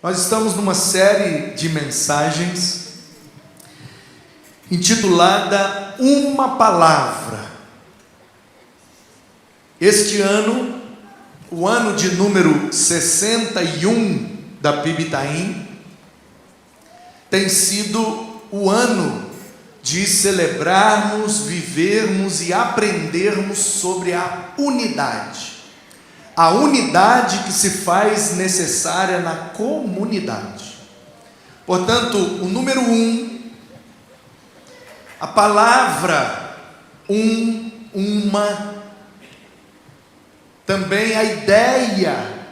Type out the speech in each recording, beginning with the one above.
Nós estamos numa série de mensagens intitulada Uma Palavra. Este ano, o ano de número 61 da PIB Itaim, tem sido o ano de celebrarmos, vivermos e aprendermos sobre a unidade. A unidade que se faz necessária na comunidade. Portanto, o número 1, a palavra uma, também a ideia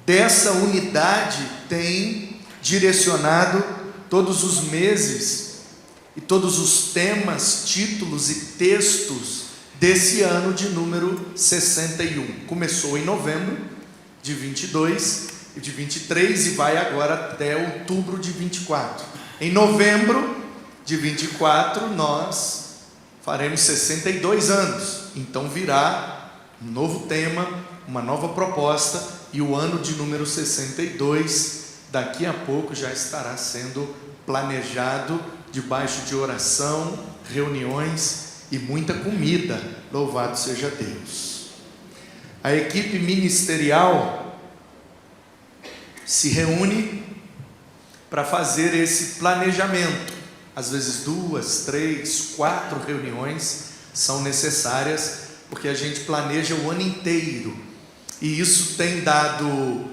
dessa unidade tem direcionado todos os meses e todos os temas, títulos e textos desse ano de número 61. Começou em novembro de 22 e de 23 e vai agora até outubro de 24. Em novembro de 24 nós faremos 62 anos. Então virá um novo tema, uma nova proposta, e o ano de número 62 daqui a pouco já estará sendo planejado debaixo de oração, reuniões e muita comida. Louvado seja Deus. A equipe ministerial se reúne para fazer esse planejamento. Às vezes 2, 3, 4 reuniões são necessárias, porque a gente planeja o ano inteiro, e isso tem dado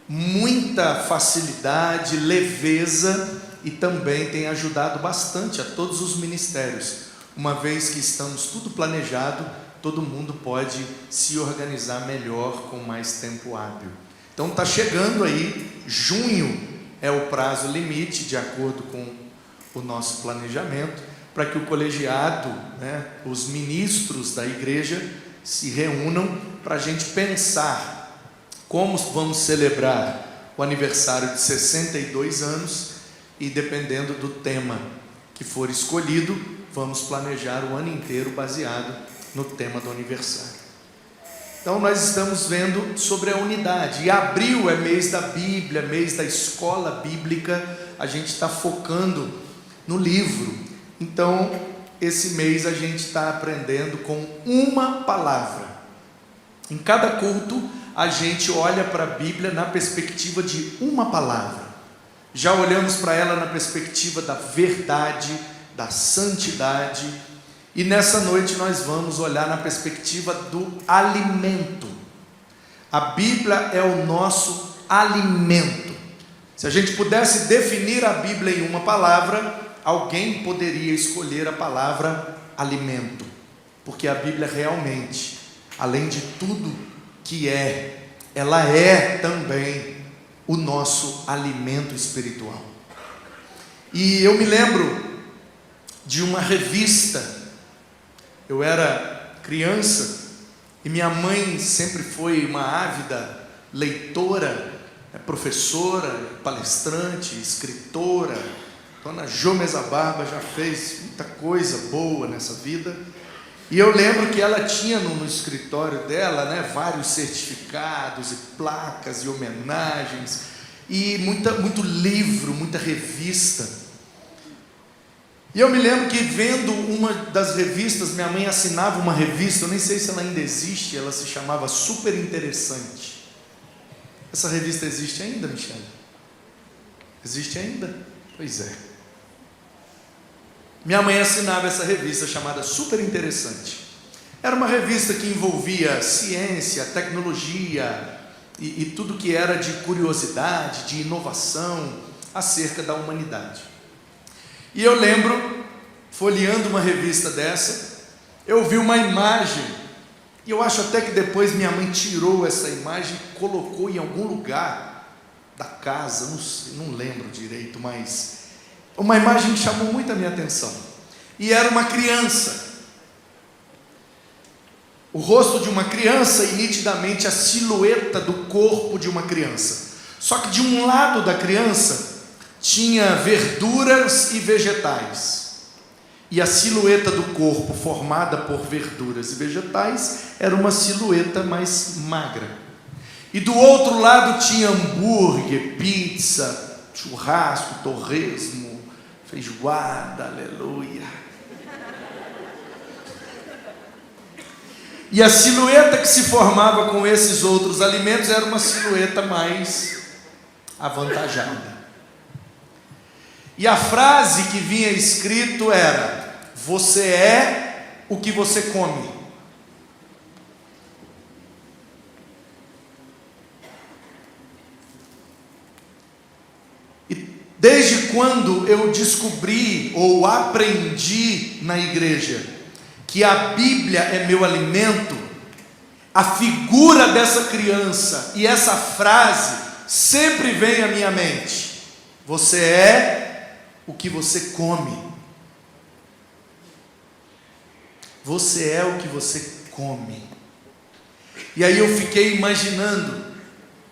muita facilidade, leveza, e também tem ajudado bastante a todos os ministérios. Uma vez que estamos tudo planejado, todo mundo pode se organizar melhor, com mais tempo hábil. Então está chegando aí, junho é o prazo limite, de acordo com o nosso planejamento, para que o colegiado, os ministros da igreja se reúnam para a gente pensar como vamos celebrar o aniversário de 62 anos, e dependendo do tema que for escolhido, vamos planejar o ano inteiro baseado no tema do aniversário. Então nós estamos vendo sobre a unidade, e abril é mês da Bíblia, mês da escola bíblica, a gente está focando no livro. Então esse mês a gente está aprendendo com uma palavra. Em cada culto a gente olha para a Bíblia na perspectiva de uma palavra. Já olhamos para ela na perspectiva da verdade, da santidade, e nessa noite nós vamos olhar na perspectiva do alimento. A Bíblia é o nosso alimento. Se a gente pudesse definir a Bíblia em uma palavra, alguém poderia escolher a palavra alimento, porque a Bíblia realmente, além de tudo que ela é também o nosso alimento espiritual. E eu me lembro de uma revista. Eu era criança e minha mãe sempre foi uma ávida leitora, professora, palestrante, escritora. Dona Jô Mesa Barba já fez muita coisa boa nessa vida. E eu lembro que ela tinha no escritório dela, vários certificados e placas e homenagens, e muito livro, muita revista. E eu me lembro que, vendo uma das revistas, minha mãe assinava uma revista, eu nem sei se ela ainda existe, ela se chamava Super Interessante. Essa revista existe ainda, Michele? Existe ainda? Pois é. Minha mãe assinava essa revista chamada Super Interessante. Era uma revista que envolvia ciência, tecnologia e tudo que era de curiosidade, de inovação acerca da humanidade. E eu lembro, folheando uma revista dessa, eu vi uma imagem, e eu acho até que depois minha mãe tirou essa imagem e colocou em algum lugar da casa, não lembro direito, mas uma imagem que chamou muito a minha atenção, e era uma criança, o rosto de uma criança e nitidamente a silhueta do corpo de uma criança, só que de um lado da criança tinha verduras e vegetais, e a silhueta do corpo, formada por verduras e vegetais, era uma silhueta mais magra. E do outro lado tinha hambúrguer, pizza, churrasco, torresmo, feijoada, aleluia. E a silhueta que se formava com esses outros alimentos era uma silhueta mais avantajada. E a frase que vinha escrito era: você é o que você come. E desde quando eu descobri ou aprendi na igreja que a Bíblia é meu alimento, a figura dessa criança e essa frase sempre vem à minha mente: você é o que você come. Você é o que você come. E aí eu fiquei imaginando,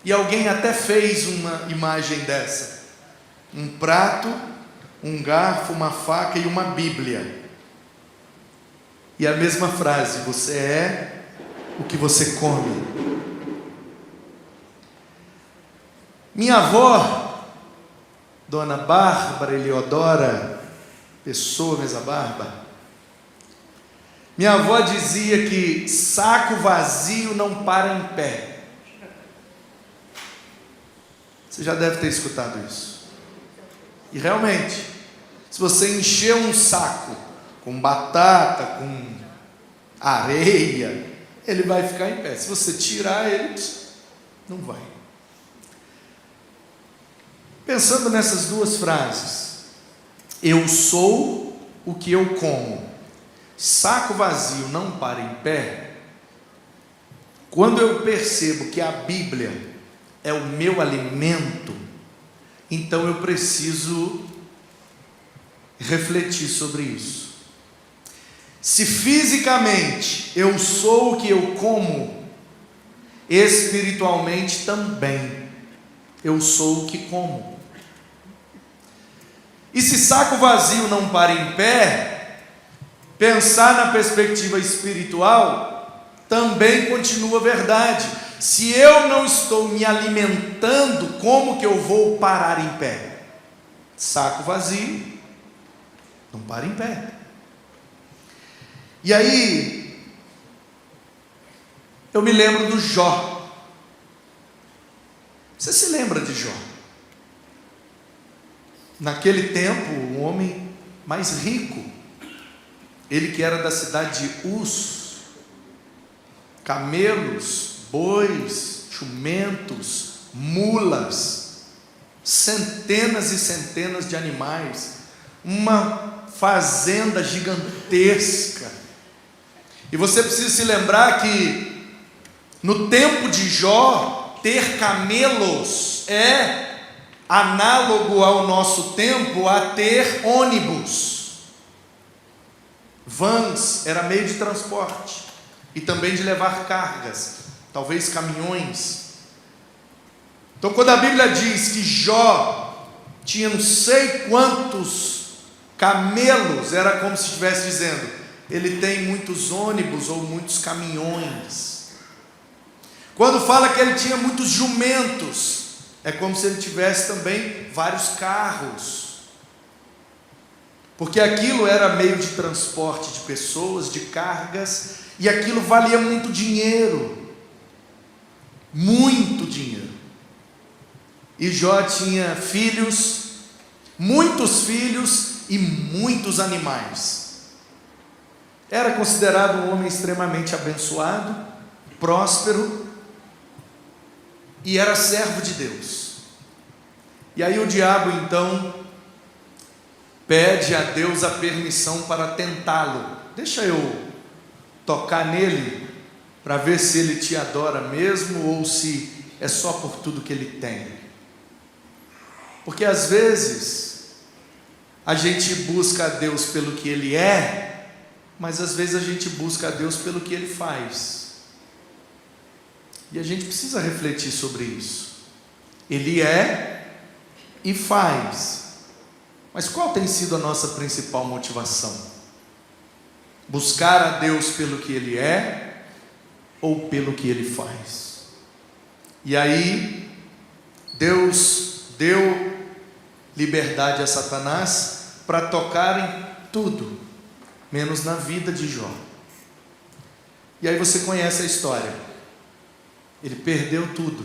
e alguém até fez uma imagem dessa: um prato, um garfo, uma faca e uma Bíblia. E a mesma frase: você é o que você come. Minha avó, Dona Bárbara Eliodora Pessoa Mesa Barba, minha avó dizia que saco vazio não para em pé. Você já deve ter escutado isso. E realmente, se você encher um saco com batata, com areia, ele vai ficar em pé. Se você tirar ele, não vai. Pensando nessas duas frases: eu sou o que eu como, saco vazio não para em pé. Quando eu percebo que a Bíblia é o meu alimento, então eu preciso refletir sobre isso. Se fisicamente eu sou o que eu como, espiritualmente também eu sou o que como. E se saco vazio não para em pé, pensar na perspectiva espiritual também continua verdade. Se eu não estou me alimentando, como que eu vou parar em pé? Saco vazio não para em pé. E aí, eu me lembro do Jó. Você se lembra de Jó? Naquele tempo, o homem mais rico, ele que era da cidade de Uz, camelos, bois, jumentos, mulas, centenas e centenas de animais, uma fazenda gigantesca. E você precisa se lembrar que no tempo de Jó, ter camelos é análogo ao nosso tempo a ter ônibus. Vans era meio de transporte e também de levar cargas, talvez caminhões. Então, quando a Bíblia diz que Jó tinha não sei quantos camelos, era como se estivesse dizendo: ele tem muitos ônibus ou muitos caminhões. Quando fala que ele tinha muitos jumentos, é como se ele tivesse também vários carros, porque aquilo era meio de transporte de pessoas, de cargas, e aquilo valia muito dinheiro, muito dinheiro. E Jó tinha filhos, muitos filhos e muitos animais. Era considerado um homem extremamente abençoado, próspero, e era servo de Deus. E aí o diabo então pede a Deus a permissão para tentá-lo. Deixa eu tocar nele para ver se ele te adora mesmo ou se é só por tudo que ele tem. Porque às vezes a gente busca a Deus pelo que ele é, mas às vezes a gente busca a Deus pelo que ele faz. E a gente precisa refletir sobre isso. Ele é e faz. Mas qual tem sido a nossa principal motivação? Buscar a Deus pelo que ele é ou pelo que ele faz? E aí, Deus deu liberdade a Satanás para tocar em tudo, menos na vida de Jó. E aí você conhece a história. Ele perdeu tudo.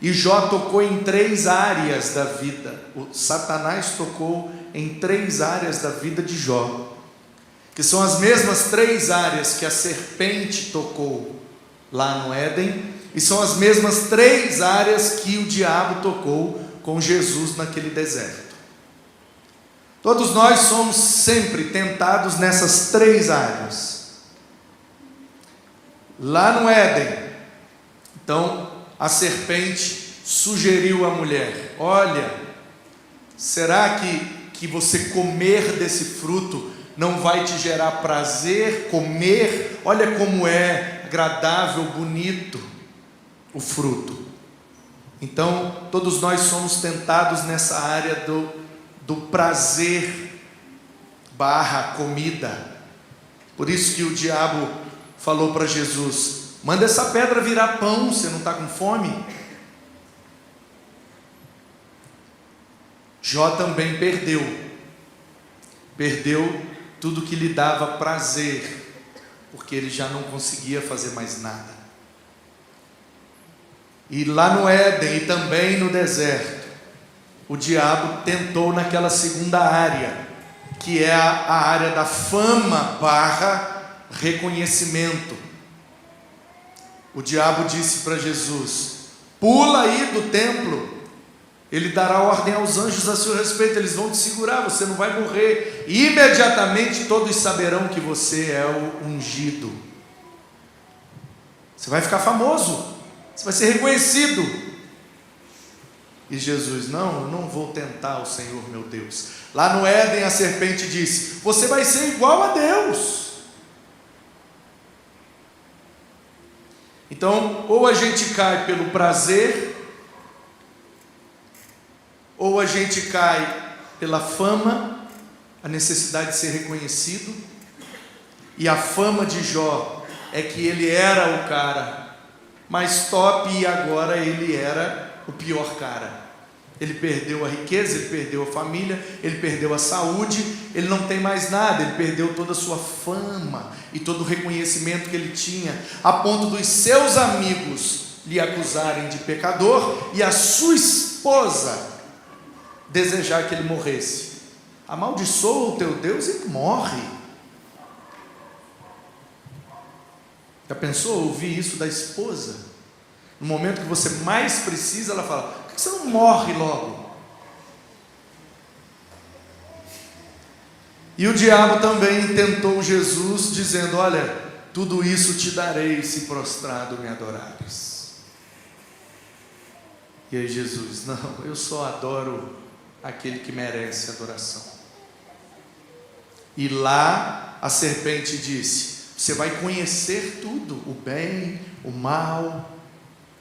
E Jó tocou em 3 áreas da vida. O Satanás tocou em 3 áreas da vida de Jó, que são as mesmas 3 áreas que a serpente tocou lá no Éden, e são as mesmas 3 áreas que o diabo tocou com Jesus naquele deserto. Todos nós somos sempre tentados nessas 3 áreas. Lá no Éden, então a serpente sugeriu à mulher: olha, será que você comer desse fruto não vai te gerar prazer? Comer, olha como é agradável, bonito o fruto. Então todos nós somos tentados nessa área do prazer / comida. Por isso que o diabo falou para Jesus: manda essa pedra virar pão, você não está com fome? Jó também perdeu tudo que lhe dava prazer, porque ele já não conseguia fazer mais nada. E lá no Éden e também no deserto, o diabo tentou naquela segunda área, que é a área da fama / reconhecimento. O diabo disse para Jesus: pula aí do templo, ele dará ordem aos anjos a seu respeito, eles vão te segurar, você não vai morrer, e imediatamente todos saberão que você é o ungido, você vai ficar famoso, você vai ser reconhecido. E Jesus: não, eu não vou tentar o Senhor meu Deus. Lá no Éden a serpente disse: você vai ser igual a Deus. Então, ou a gente cai pelo prazer, ou a gente cai pela fama, a necessidade de ser reconhecido. E a fama de Jó é que ele era o cara mais top, e agora ele era o pior cara. Ele perdeu a riqueza, ele perdeu a família, ele perdeu a saúde, ele não tem mais nada, ele perdeu toda a sua fama e todo o reconhecimento que ele tinha, a ponto dos seus amigos lhe acusarem de pecador e a sua esposa desejar que ele morresse. Amaldiçoa o teu Deus e morre. Já pensou ouvir isso da esposa? No momento que você mais precisa, ela fala: por que você não morre logo? E o diabo também tentou Jesus, dizendo: olha, tudo isso te darei se prostrado me adorares. E aí Jesus: não, eu só adoro aquele que merece adoração. E lá a serpente disse: você vai conhecer tudo, o bem, o mal,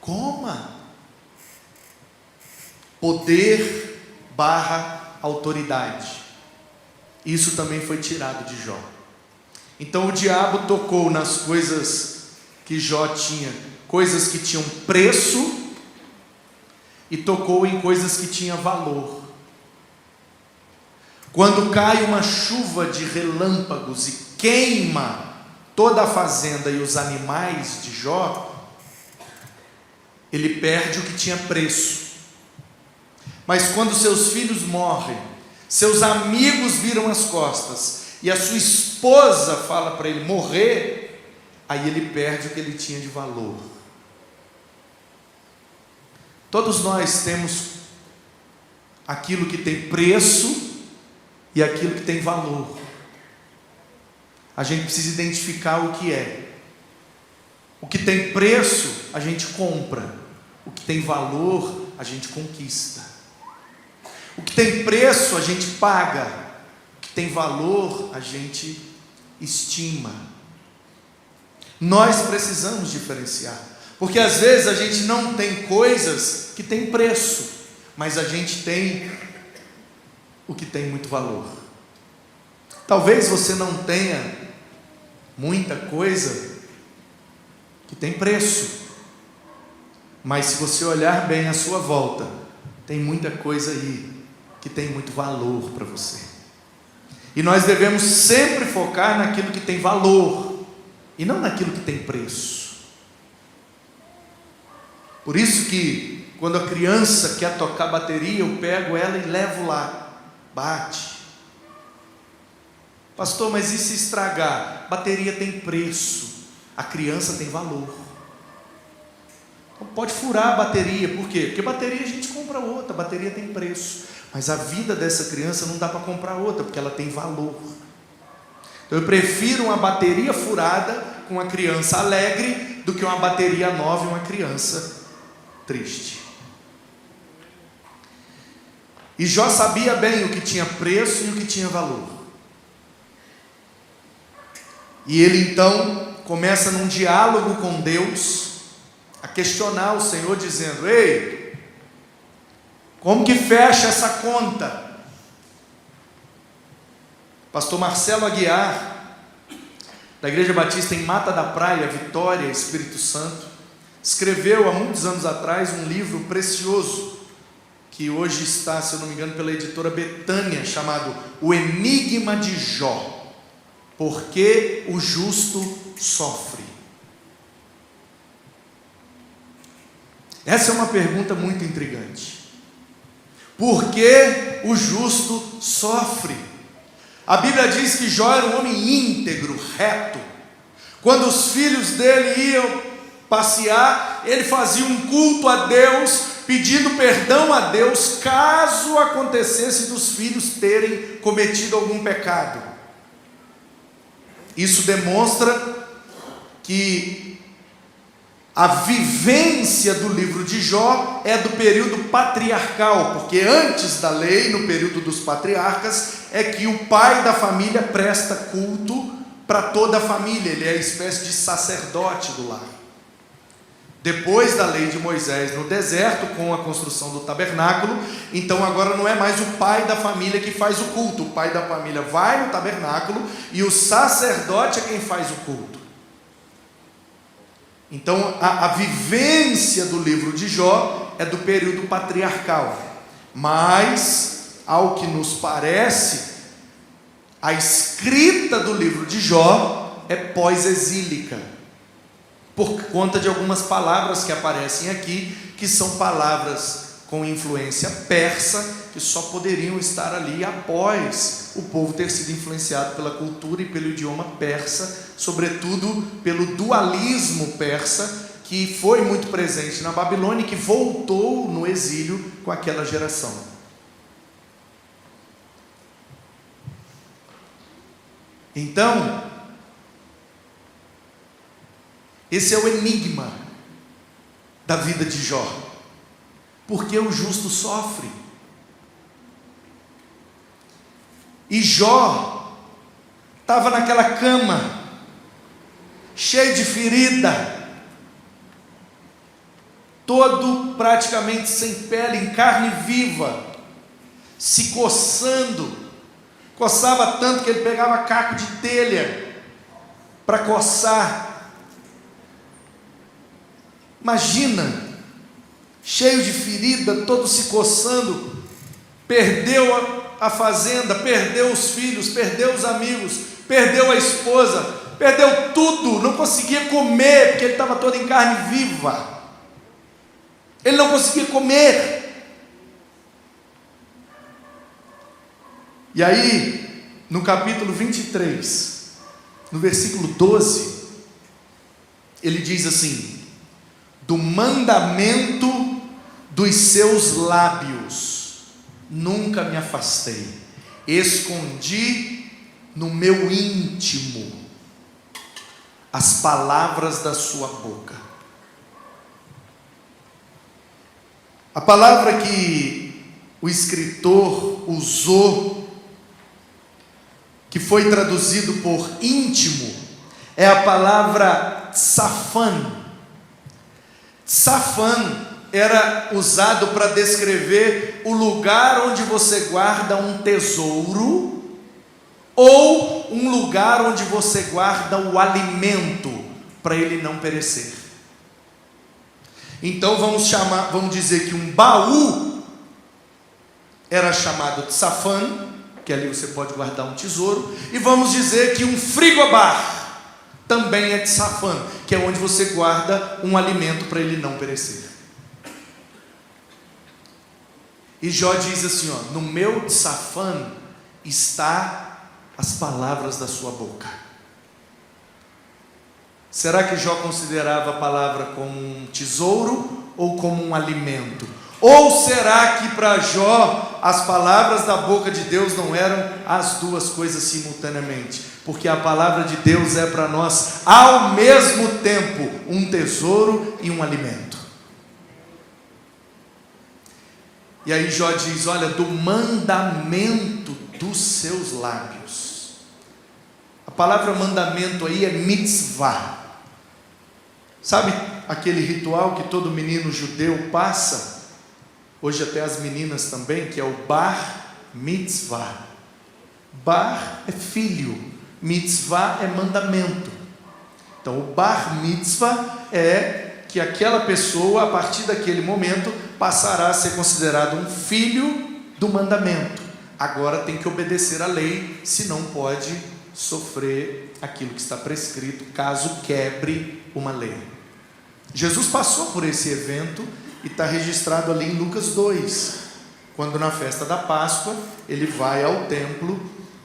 coma. Poder / autoridade. Isso também foi tirado de Jó. Então o diabo tocou nas coisas que Jó tinha, coisas que tinham preço, e tocou em coisas que tinham valor. Quando cai uma chuva de relâmpagos e queima toda a fazenda e os animais de Jó, ele perde o que tinha preço. Mas quando seus filhos morrem, seus amigos viram as costas, e a sua esposa fala para ele morrer, aí ele perde o que ele tinha de valor. Todos nós temos aquilo que tem preço e aquilo que tem valor. A gente precisa identificar o que é. O que tem preço, a gente compra. O que tem valor, a gente conquista. O que tem preço, a gente paga. O que tem valor, a gente estima. Nós precisamos diferenciar, porque às vezes a gente não tem coisas que têm preço, mas a gente tem o que tem muito valor. Talvez você não tenha muita coisa que tem preço, Mas se você olhar bem à sua volta, tem muita coisa aí que tem muito valor para você. E nós devemos sempre focar naquilo que tem valor e não naquilo que tem preço. Por isso que quando a criança quer tocar bateria, eu pego ela e levo lá, bate. Pastor, mas e se estragar? Bateria tem preço, a criança tem valor. Então pode furar a bateria, por quê? Porque bateria a gente compra outra, bateria tem preço. Mas a vida dessa criança não dá para comprar outra, porque ela tem valor. Então eu prefiro uma bateria furada com uma criança alegre do que uma bateria nova e uma criança triste. E Jó sabia bem o que tinha preço e o que tinha valor. E ele então começa num diálogo com Deus, a questionar o Senhor, dizendo: ei, como que fecha essa conta? Pastor Marcelo Aguiar, da Igreja Batista em Mata da Praia, Vitória, Espírito Santo, escreveu há muitos anos atrás um livro precioso, que hoje está, se eu não me engano, pela editora Betânia, chamado O Enigma de Jó. Por que o justo sofre? Essa é uma pergunta muito intrigante. Por que o justo sofre? A Bíblia diz que Jó era um homem íntegro, reto. Quando os filhos dele iam passear, ele fazia um culto a Deus, pedindo perdão a Deus, caso acontecesse dos filhos terem cometido algum pecado. Isso demonstra que a vivência do livro de Jó é do período patriarcal, porque antes da lei, no período dos patriarcas, é que o pai da família presta culto para toda a família, ele é a espécie de sacerdote do lar. Depois da lei de Moisés no deserto, com a construção do tabernáculo, então agora não é mais o pai da família que faz o culto, o pai da família vai no tabernáculo e o sacerdote é quem faz o culto. Então a vivência do livro de Jó é do período patriarcal, mas, ao que nos parece, a escrita do livro de Jó é pós-exílica, por conta de algumas palavras que aparecem aqui, que são palavras com influência persa, que só poderiam estar ali após o povo ter sido influenciado pela cultura e pelo idioma persa, sobretudo pelo dualismo persa, que foi muito presente na Babilônia e que voltou no exílio com aquela geração. Então, esse é o enigma da vida de Jó. Por que o justo sofre? E Jó estava naquela cama, cheio de ferida, todo praticamente sem pele, em carne viva, se coçando, coçava tanto que ele pegava caco de telha para coçar. Imagina, cheio de ferida, todo se coçando, perdeu a fazenda, perdeu os filhos, perdeu os amigos, perdeu a esposa, perdeu tudo, não conseguia comer, porque ele estava todo em carne viva, ele não conseguia comer. E aí, no capítulo 23, no versículo 12, ele diz assim: do mandamento dos seus lábios nunca me afastei, escondi no meu íntimo as palavras da sua boca. A palavra que o escritor usou, que foi traduzido por íntimo, é a palavra tsafan. Tsafan era usado para descrever o lugar onde você guarda um tesouro, ou um lugar onde você guarda o alimento, para ele não perecer. Então vamos dizer que um baú era chamado de Tsafan, que ali você pode guardar um tesouro, e vamos dizer que um frigobar também é de Tsafan, que é onde você guarda um alimento para ele não perecer. E Jó diz assim, ó: no meu Tsafan está as palavras da sua boca. Será que Jó considerava a palavra como um tesouro ou como um alimento? Ou será que para Jó as palavras da boca de Deus não eram as duas coisas simultaneamente? Porque a palavra de Deus é para nós ao mesmo tempo um tesouro e um alimento. E aí Jó diz: olha, do mandamento dos seus lábios. A palavra mandamento aí é mitzvah. Sabe aquele ritual que todo menino judeu passa? Hoje até as meninas também, que é o bar mitzvah. Bar é filho, mitzvah é mandamento. Então o bar mitzvah é que aquela pessoa, a partir daquele momento, passará a ser considerado um filho do mandamento. Agora tem que obedecer à lei, senão pode sofrer aquilo que está prescrito, caso quebre uma lei. Jesus passou por esse evento e está registrado ali em Lucas 2, quando na festa da Páscoa ele vai ao templo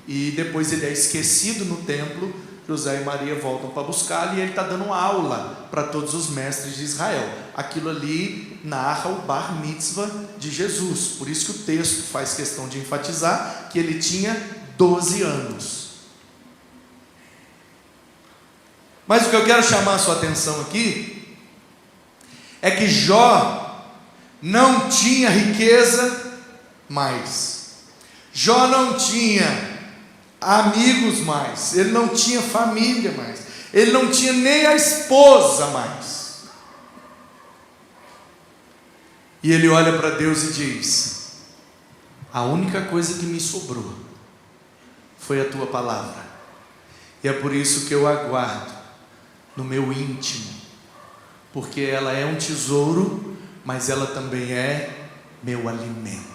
e depois ele é esquecido no templo. José e Maria voltam para buscá-lo e ele está dando aula para todos os mestres de Israel. Aquilo ali narra o bar mitzvah de Jesus, por isso que o texto faz questão de enfatizar que ele tinha 12 anos. Mas o que eu quero chamar a sua atenção aqui é que Jó não tinha riqueza mais. Jó não tinha amigos mais, ele não tinha família mais, ele não tinha nem a esposa mais. E ele olha para Deus e diz: a única coisa que me sobrou foi a tua palavra, e é por isso que eu aguardo no meu íntimo, porque ela é um tesouro, mas ela também é meu alimento.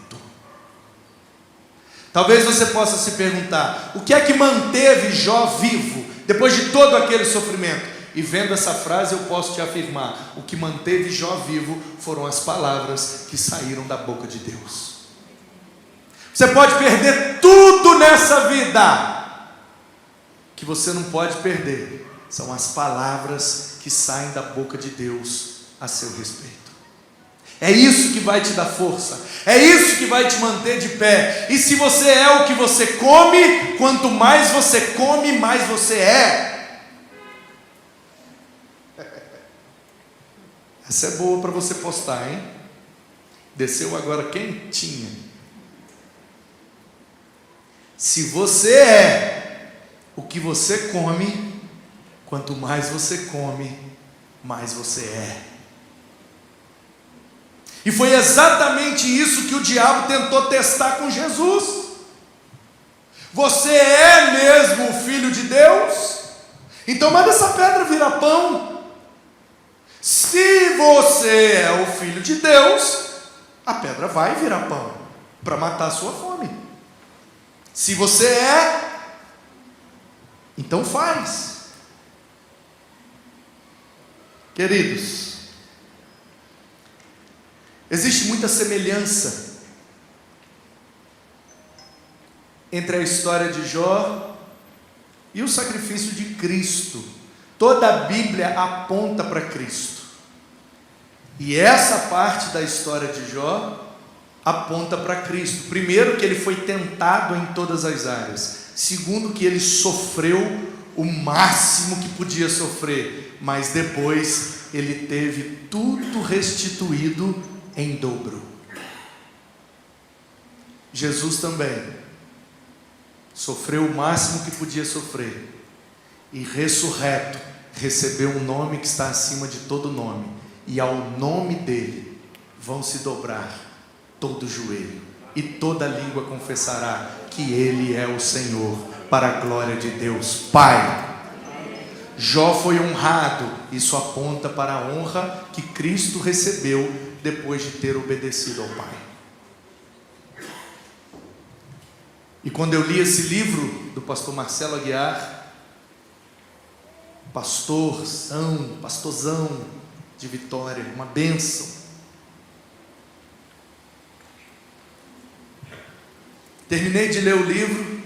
Talvez você possa se perguntar: o que é que manteve Jó vivo, depois de todo aquele sofrimento? E vendo essa frase eu posso te afirmar: o que manteve Jó vivo foram as palavras que saíram da boca de Deus. Você pode perder tudo nessa vida, que você não pode perder são as palavras que saem da boca de Deus a seu respeito. É isso que vai te dar força, é isso que vai te manter de pé. E se você é o que você come, quanto mais você come, mais você é. Essa é boa para você postar, hein? Desceu agora quentinha. Se você é o que você come, quanto mais você come, mais você é. E foi exatamente isso que o diabo tentou testar com Jesus. Você é mesmo o Filho de Deus? Então manda essa pedra virar pão. Se você é o Filho de Deus, a pedra vai virar pão para matar a sua fome. Se você é, então faz. Queridos, existe muita semelhança entre a história de Jó e o sacrifício de Cristo. Toda a Bíblia aponta para Cristo. E essa parte da história de Jó aponta para Cristo. Primeiro, que ele foi tentado em todas as áreas. Segundo, que ele sofreu o máximo que podia sofrer. Mas depois ele teve tudo restituído em dobro. Jesus também sofreu o máximo que podia sofrer e ressurreto recebeu um nome que está acima de todo nome, e ao nome dele vão se dobrar todo joelho e toda língua confessará que ele é o Senhor, para a glória de Deus Pai. Jó foi honrado. Isso aponta para a honra que Cristo recebeu depois de ter obedecido ao Pai. E quando eu li esse livro do pastor Marcelo Aguiar, pastorzão de Vitória, uma bênção. Terminei de ler o livro,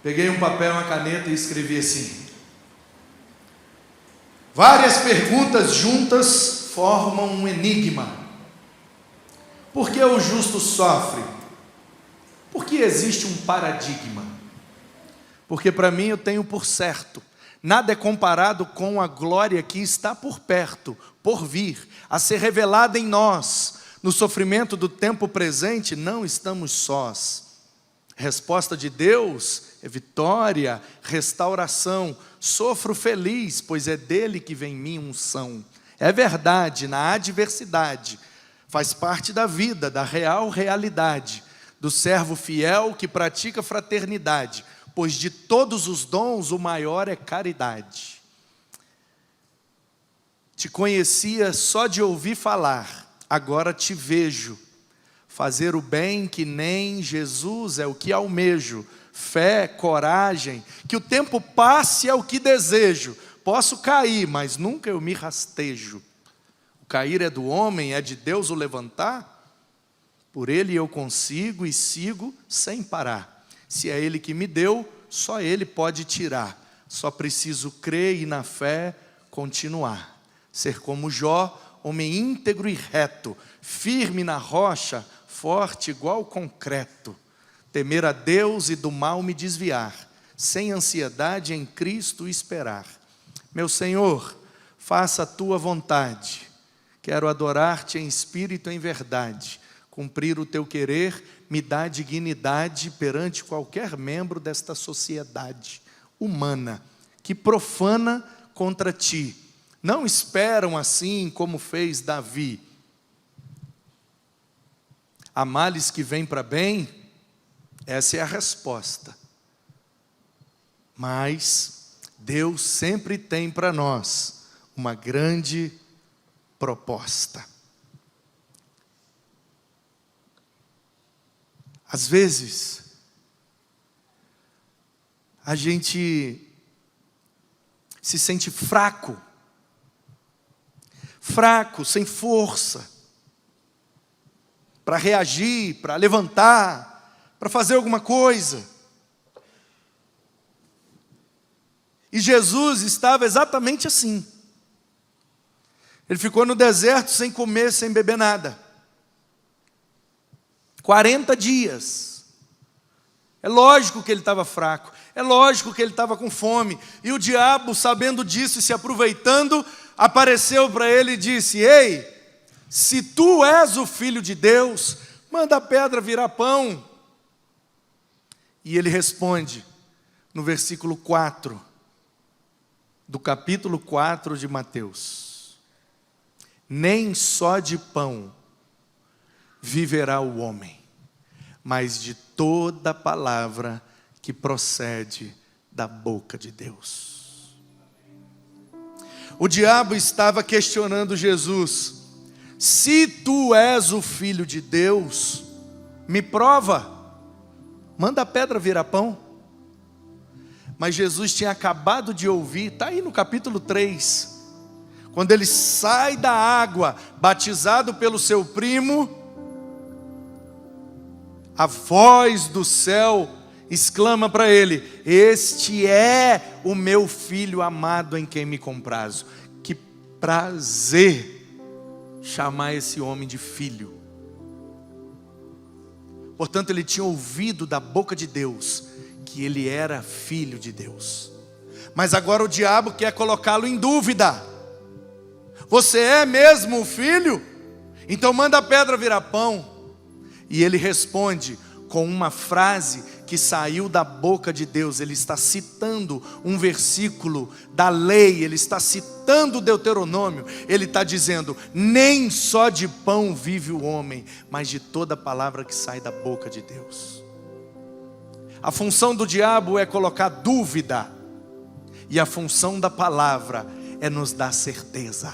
peguei um papel e uma caneta e escrevi assim: várias perguntas juntas formam um enigma. Por que o justo sofre? Por que existe um paradigma? Porque para mim eu tenho por certo, nada é comparado com a glória que está por perto, por vir, a ser revelada em nós. No sofrimento do tempo presente não estamos sós. Resposta de Deus é vitória, restauração. Sofro feliz, pois é dele que vem em mim unção. É verdade, na adversidade, faz parte da vida, da real realidade, do servo fiel que pratica fraternidade, pois de todos os dons o maior é caridade. Te conhecia só de ouvir falar, agora te vejo. Fazer o bem que nem Jesus é o que almejo. Fé, coragem, que o tempo passe é o que desejo. Posso cair, mas nunca eu me rastejo. O cair é do homem, é de Deus o levantar. Por ele eu consigo e sigo sem parar. Se é ele que me deu, só ele pode tirar. Só preciso crer e na fé continuar. Ser como Jó, homem íntegro e reto, firme na rocha, forte igual concreto. Temer a Deus e do mal me desviar, sem ansiedade em Cristo esperar. Meu Senhor, faça a tua vontade. Quero adorar-te em espírito e em verdade. Cumprir o teu querer me dá dignidade perante qualquer membro desta sociedade humana que profana contra ti. Não esperam assim como fez Davi. Há males que vêm para bem? Essa é a resposta. Mas Deus sempre tem para nós uma grande proposta. Às vezes, a gente se sente fraco, sem força, para reagir, para levantar, para fazer alguma coisa. E Jesus estava exatamente assim. Ele ficou no deserto sem comer, sem beber nada. 40 dias. É lógico que ele estava fraco. É lógico que ele estava com fome. E o diabo, sabendo disso e se aproveitando, apareceu para ele e disse: ei, se tu és o Filho de Deus, manda a pedra virar pão. E ele responde, no versículo 4, do capítulo 4 de Mateus: nem só de pão viverá o homem, mas de toda palavra que procede da boca de Deus. O diabo estava questionando Jesus: se tu és o Filho de Deus, me prova, manda a pedra virar pão. Mas Jesus tinha acabado de ouvir, está aí no capítulo 3, quando ele sai da água, batizado pelo seu primo, a voz do céu exclama para ele: este é o meu filho amado em quem me comprazo. Que prazer chamar esse homem de filho. Portanto, ele tinha ouvido da boca de Deus que ele era filho de Deus. Mas agora o diabo quer colocá-lo em dúvida. Você é mesmo o filho? Então manda a pedra virar pão. E ele responde com uma frase que saiu da boca de Deus. Ele está citando um versículo da lei, ele está citando o Deuteronômio. Ele está dizendo: nem só de pão vive o homem, mas de toda palavra que sai da boca de Deus. A função do diabo é colocar dúvida, e a função da palavra é nos dar certeza.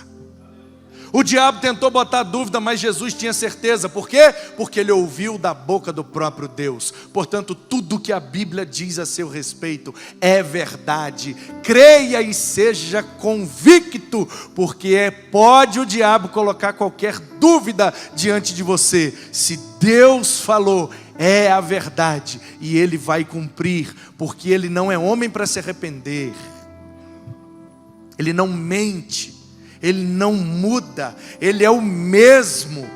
O diabo tentou botar dúvida, mas Jesus tinha certeza. Por quê? Porque ele ouviu da boca do próprio Deus. Portanto, tudo que a Bíblia diz a seu respeito é verdade. Creia e seja convicto, porque pode o diabo colocar qualquer dúvida diante de você. Se Deus falou, é a verdade, e Ele vai cumprir, porque Ele não é homem para se arrepender. Ele não mente. Ele não muda, Ele é o mesmo.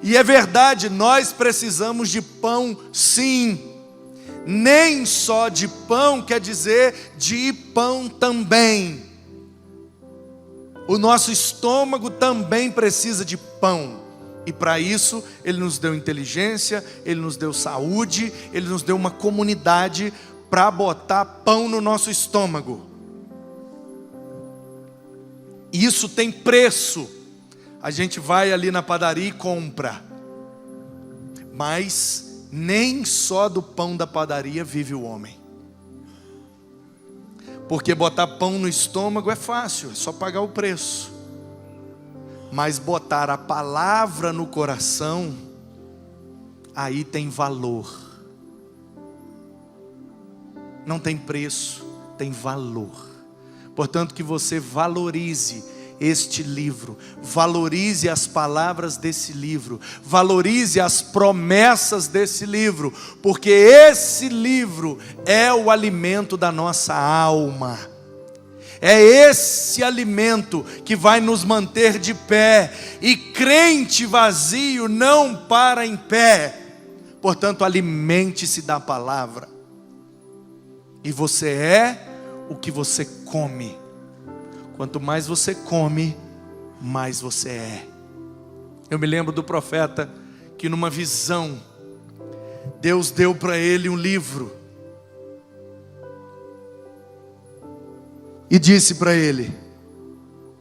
E é verdade, nós precisamos de pão, sim. Nem só de pão quer dizer de pão também. O nosso estômago também precisa de pão. E para isso, Ele nos deu inteligência, Ele nos deu saúde, Ele nos deu uma comunidade para botar pão no nosso estômago. Isso tem preço. A gente vai ali na padaria e compra. Mas nem só do pão da padaria vive o homem. Porque botar pão no estômago é fácil, é só pagar o preço. Mas botar a palavra no coração, aí tem valor. Não tem preço, tem valor. Portanto, que você valorize este livro, valorize as palavras desse livro, valorize as promessas desse livro, porque esse livro é o alimento da nossa alma. É esse alimento que vai nos manter de pé, e crente vazio não para em pé. Portanto, alimente-se da palavra, e você é o que você come. Quanto mais você come, mais você é. Eu me lembro do profeta que numa visão, Deus deu para ele um livro e disse para ele: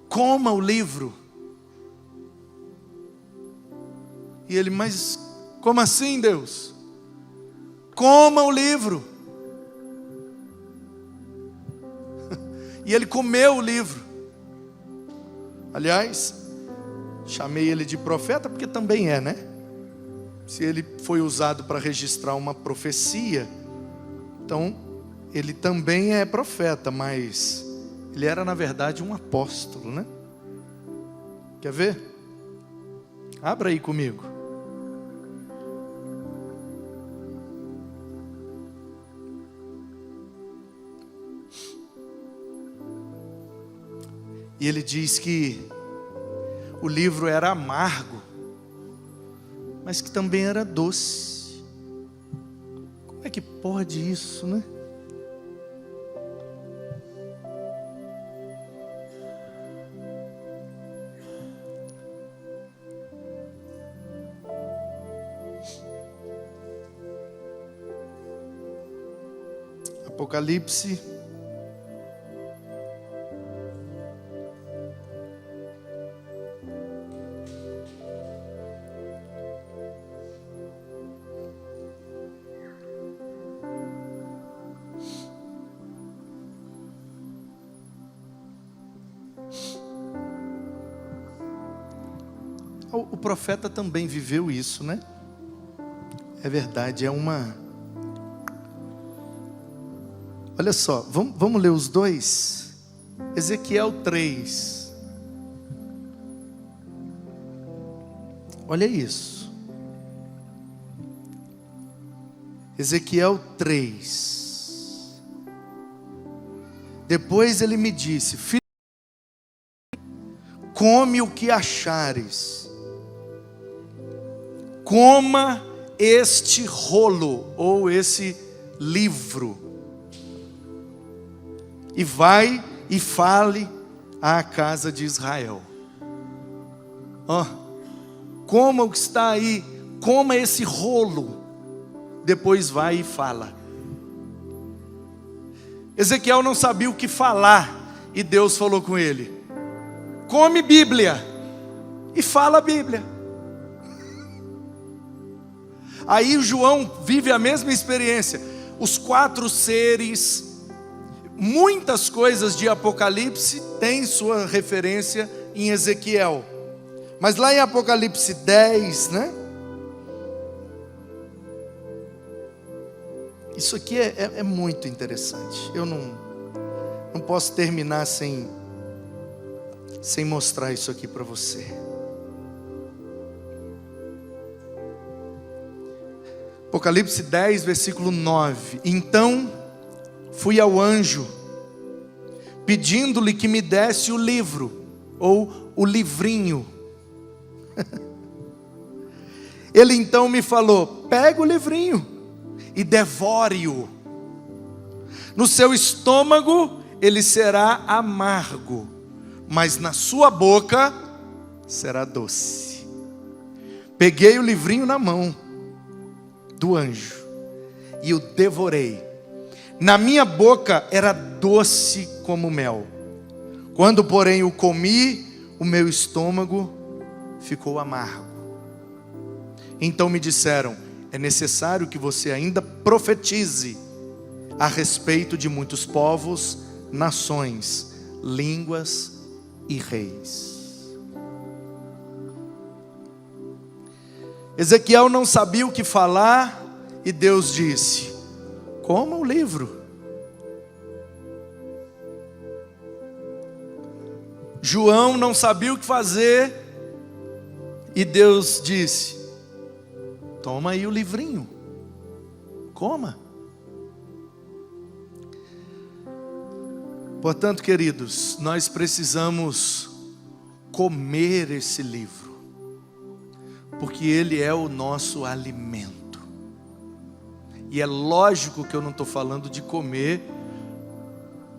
coma o livro. E ele: mas como assim, Deus? Coma o livro. E ele comeu o livro. Aliás, chamei ele de profeta porque também é, né? Se ele foi usado para registrar uma profecia, então ele também é profeta, mas ele era na verdade um apóstolo, né? Quer ver? Abra aí comigo. E ele diz que o livro era amargo, mas que também era doce. Como é que pode isso, né? Apocalipse O profeta também viveu isso, né? É verdade, é uma... Olha só, vamos ler os dois? Ezequiel 3. Olha isso. Ezequiel 3. Depois ele me disse: filho, come o que achares. Coma este rolo, ou esse livro, e vai e fale à casa de Israel. Coma o que está aí, coma esse rolo, depois vai e fala. Ezequiel não sabia o que falar, e Deus falou com ele: come Bíblia, e fala a Bíblia. Aí o João vive a mesma experiência. os 4 seres, muitas coisas de Apocalipse têm sua referência em Ezequiel. Mas lá em Apocalipse 10, né? Isso aqui é muito interessante. Eu não posso terminar sem mostrar isso aqui para você. Apocalipse 10, versículo 9. Então fui ao anjo, pedindo-lhe que me desse o livro, ou o livrinho. Ele então me falou: pega o livrinho e devore-o. No seu estômago ele será amargo, mas na sua boca será doce. Peguei o livrinho na mão do anjo e o devorei. Na minha boca era doce como mel. Quando, porém, o comi, o meu estômago ficou amargo. Então me disseram: é necessário que você ainda profetize a respeito de muitos povos, nações, línguas e reis. Ezequiel não sabia o que falar e Deus disse: coma o livro. João não sabia o que fazer e Deus disse: toma aí o livrinho, coma. Portanto, queridos, nós precisamos comer esse livro, porque ele é o nosso alimento. E é lógico que eu não estou falando de comer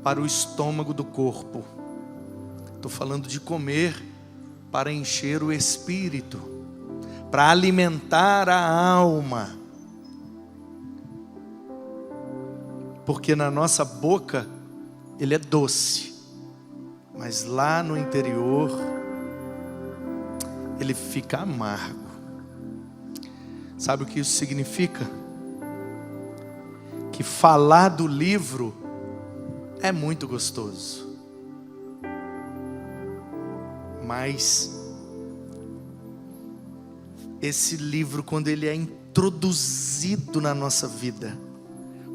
para o estômago do corpo. Estou falando de comer para encher o espírito, para alimentar a alma. Porque na nossa boca ele é doce, mas lá no interior ele fica amargo. Sabe o que isso significa? Que falar do livro é muito gostoso, mas esse livro, quando ele é introduzido na nossa vida,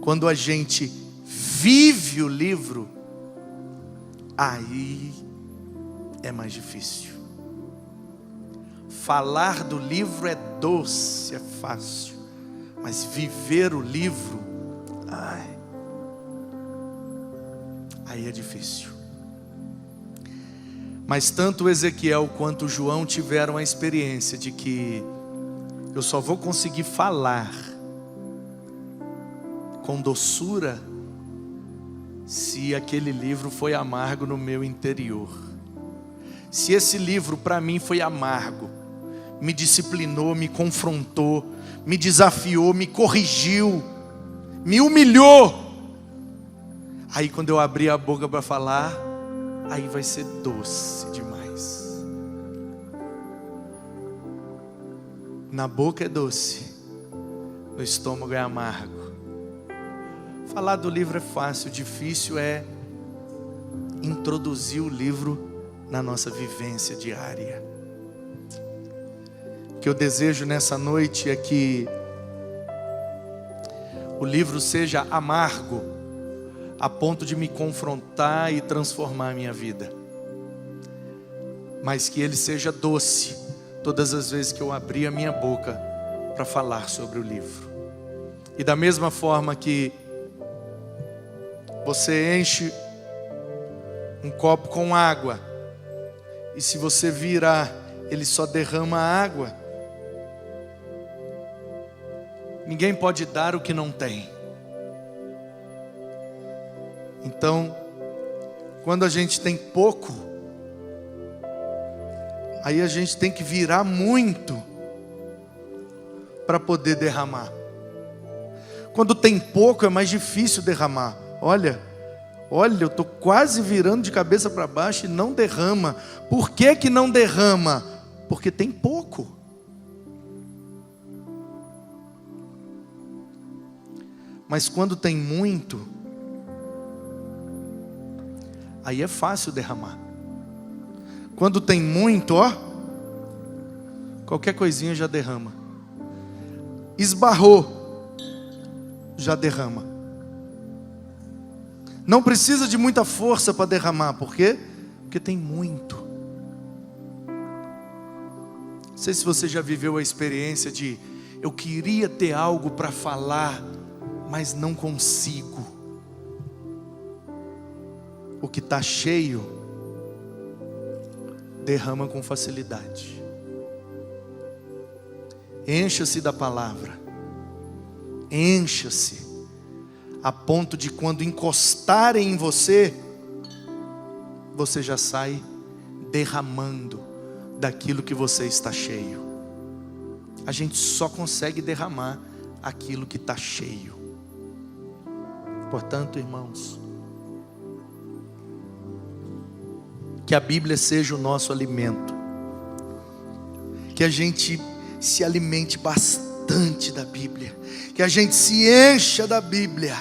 quando a gente vive o livro, aí é mais difícil. Falar do livro é doce, é fácil, mas viver o livro, aí é difícil. Mas tanto Ezequiel quanto João tiveram a experiência de que eu só vou conseguir falar com doçura se aquele livro foi amargo no meu interior. Se esse livro para mim foi amargo, me disciplinou, me confrontou, me desafiou, me corrigiu, me humilhou, aí quando eu abrir a boca para falar, aí vai ser doce demais. Na boca é doce, no estômago é amargo. Falar do livro é fácil, difícil é introduzir o livro na nossa vivência diária. O que eu desejo nessa noite é que o livro seja amargo a ponto de me confrontar e transformar a minha vida, mas que ele seja doce todas as vezes que eu abrir a minha boca para falar sobre o livro. E da mesma forma que você enche um copo com água, e se você virar, ele só derrama água. Ninguém pode dar o que não tem. Então, quando a gente tem pouco, aí a gente tem que virar muito para poder derramar. Quando tem pouco é mais difícil derramar. Olha, eu estou quase virando de cabeça para baixo e não derrama. Por que que não derrama? Porque tem pouco. Mas quando tem muito, aí é fácil derramar. Quando tem muito, ó, qualquer coisinha já derrama. Esbarrou, já derrama. Não precisa de muita força para derramar. Por quê? Porque tem muito. Não sei se você já viveu a experiência de: eu queria ter algo para falar, mas não consigo. O que está cheio, derrama com facilidade. Encha-se da palavra. Encha-se. A ponto de quando encostarem em você, você já sai derramando daquilo que você está cheio. A gente só consegue derramar aquilo que está cheio. Portanto, irmãos, que a Bíblia seja o nosso alimento. Que a gente se alimente bastante da Bíblia. Que a gente se encha da Bíblia.